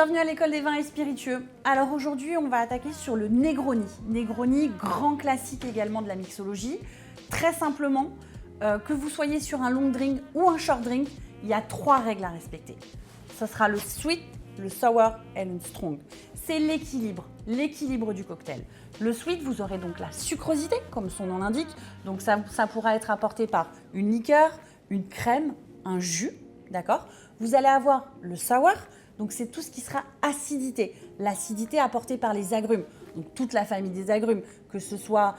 Bienvenue à l'école des vins et spiritueux. Alors aujourd'hui, on va attaquer sur le Negroni. Negroni, grand classique également de la mixologie. Très simplement, que vous soyez sur un long drink ou un short drink, il y a 3 règles à respecter. Ce sera le sweet, le sour et le strong. C'est l'équilibre du cocktail. Le sweet, vous aurez donc la sucrosité, comme son nom l'indique. Donc ça pourra être apporté par une liqueur, une crème, un jus, d'accord? Vous allez avoir le sour, donc c'est tout ce qui sera acidité. L'acidité apportée par les agrumes, donc toute la famille des agrumes, que ce soit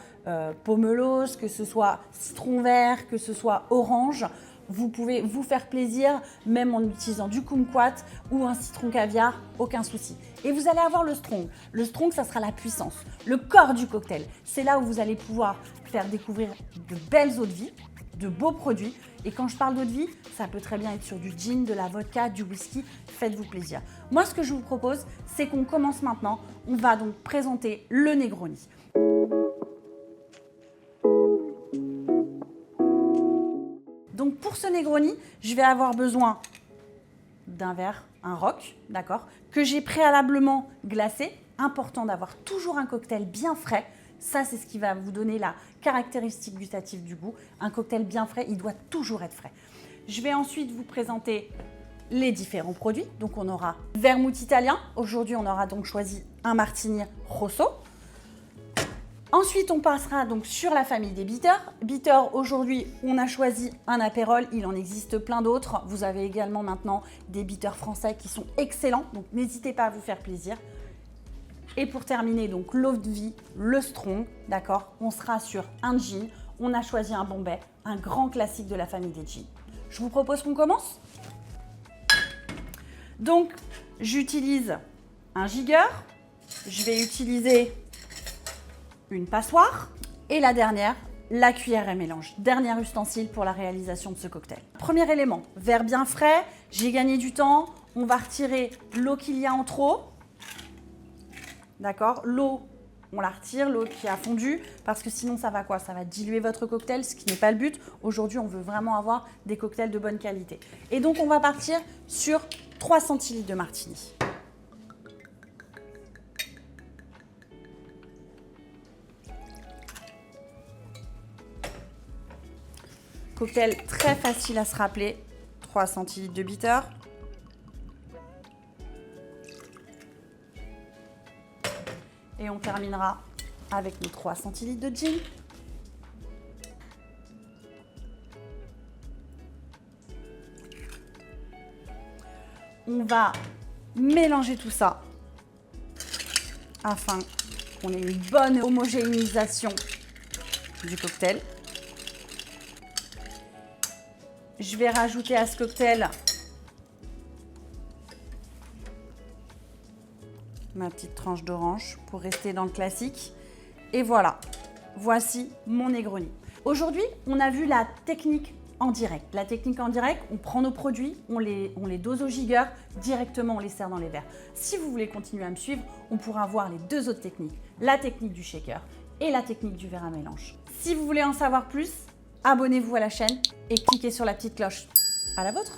pomelos, que ce soit citron vert, que ce soit orange. Vous pouvez vous faire plaisir, même en utilisant du kumquat ou un citron caviar, aucun souci. Et vous allez avoir le strong. Le strong, ça sera la puissance, le corps du cocktail. C'est là où vous allez pouvoir faire découvrir de belles eaux de vie, de beaux produits. Et quand je parle d'eau de vie, ça peut très bien être sur du gin, de la vodka, du whisky. Faites-vous plaisir. Moi, ce que je vous propose, c'est qu'on commence maintenant. On va donc présenter le Negroni. Donc pour ce Negroni, je vais avoir besoin d'un verre, un roc, d'accord, que j'ai préalablement glacé. Important d'avoir toujours un cocktail bien frais. Ça, c'est ce qui va vous donner la caractéristique gustative du goût. Un cocktail bien frais, il doit toujours être frais. Je vais ensuite vous présenter les différents produits. Donc on aura vermouth italien. Aujourd'hui, on aura donc choisi un martini rosso. Ensuite, on passera donc sur la famille des bitters. Bitters, aujourd'hui, on a choisi un apérol. Il en existe plein d'autres. Vous avez également maintenant des bitters français qui sont excellents. Donc, n'hésitez pas à vous faire plaisir. Et pour terminer, donc l'eau de vie, le strong, d'accord. On sera sur un gin. On a choisi un Bombay, un grand classique de la famille des gins. Je vous propose qu'on commence. Donc, j'utilise un jigger. Je vais utiliser une passoire et la dernière, la cuillère à mélange. Dernier ustensile pour la réalisation de ce cocktail. Premier élément, verre bien frais, j'ai gagné du temps. On va retirer l'eau qu'il y a en trop. D'accord? L'eau, on la retire, l'eau qui a fondu, parce que sinon ça va quoi? Ça va diluer votre cocktail, ce qui n'est pas le but. Aujourd'hui, on veut vraiment avoir des cocktails de bonne qualité. Et donc, on va partir sur 3 centilitres de martini. Cocktail très facile à se rappeler, 3 centilitres de bitter. Et on terminera avec nos 3 centilitres de gin. On va mélanger tout ça afin qu'on ait une bonne homogénéisation du cocktail. Je vais rajouter à ce cocktail ma petite tranche d'orange pour rester dans le classique. Et voilà, voici mon Negroni. Aujourd'hui, on a vu la technique en direct. La technique en direct, on prend nos produits, on les dose au jigger, directement on les sert dans les verres. Si vous voulez continuer à me suivre, on pourra voir les 2 autres techniques, la technique du shaker et la technique du verre à mélange. Si vous voulez en savoir plus, abonnez-vous à la chaîne et cliquez sur la petite cloche. À la vôtre!